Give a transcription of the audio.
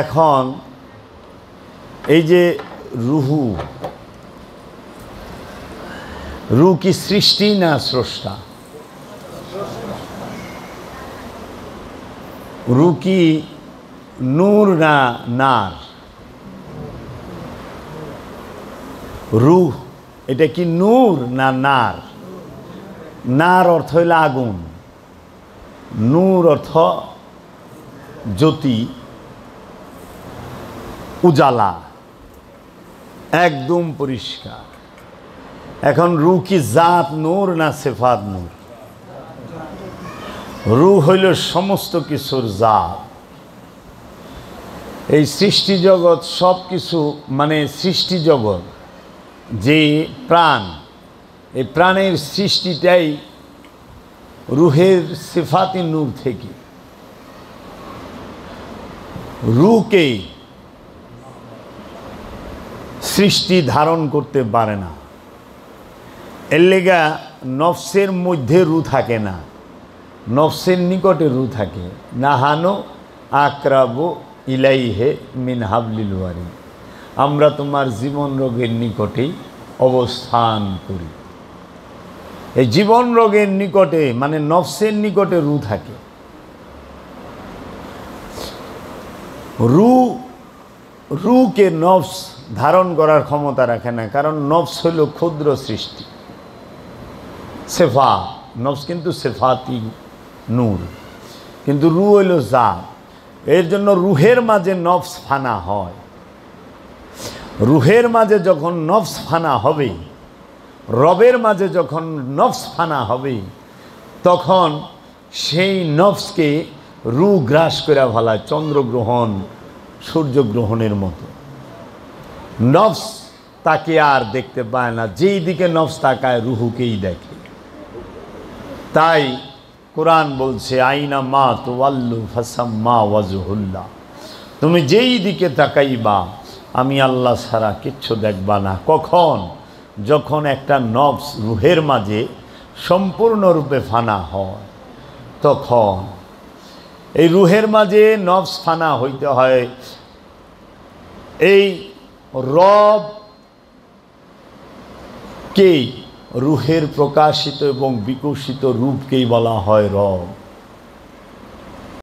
এখন এই যে রুহু, রু কি সৃষ্টি না স্রষ্টা? রু কি নূর না নার? রুহ এটা কি নূর না নার? নার অর্থ হইল আগুন, নূর অর্থ জ্যোতি, উজালা, একদম পরিষ্কার। এখন রু কি জাত নূর না সিফাত নূর? রু হইল সমস্ত কিছুর জাত। এই সৃষ্টি জগৎ সব কিছু, মানে সৃষ্টি জগৎ যে প্রাণ, এই প্রাণের সৃষ্টিটাই রুহের সিফাতি নূর থেকে। রুকে সৃষ্টি ধারণ করতে পারে না, এর লেগা নফসের মধ্যে রু থাকে না, নফসের নিকটে রু থাকে। নাহানো আকরাবু ইলাইহে মিন হাবলিল ওয়ারিদ, আমরা তোমার জীবন রোগের নিকটেই অবস্থান করি। এই জীবন রোগের নিকটে মানে নফসের নিকটে রু থাকে। রুকে নফস ধারণ করার ক্ষমতা রাখে না, কারণ নফস হইল ক্ষুদ্র সৃষ্টি। সেফা নফস কিন্তু সেফাতি নূর, কিন্তু রু হইল জাত। এর জন্য রুহের মাঝে নফস ফানা হয়। রুহের মাঝে যখন নফস ফানা হবে, রবের মাঝে যখন নফস ফানা হবে, তখন সেই নফসকে রু গ্রাস করে ফেলায়, চন্দ্রগ্রহণ সূর্যগ্রহণের মতো। নফস তাকে আর দেখতে পায় না, যেই দিকে নফস তাকায় রুহুকেই দেখে। তাই কোরআন বলছে আইনা মা তুওয়াল্লু ফাসাম্মা ওয়াজহুল্লাহ, তুমি যেই দিকে তাকাইবা আমি আল্লাহ ছাড়া কিচ্ছু দেখবা না। কখন? যখন একটা নফস রুহের মাঝে সম্পূর্ণরূপে ফানা হয়, তখন এই রুহের মাঝে নফস ফানা হইতে হয়। এই রব কে? রুহের প্রকাশিত এবং বিকশিত রূপকেই বলা হয় রব।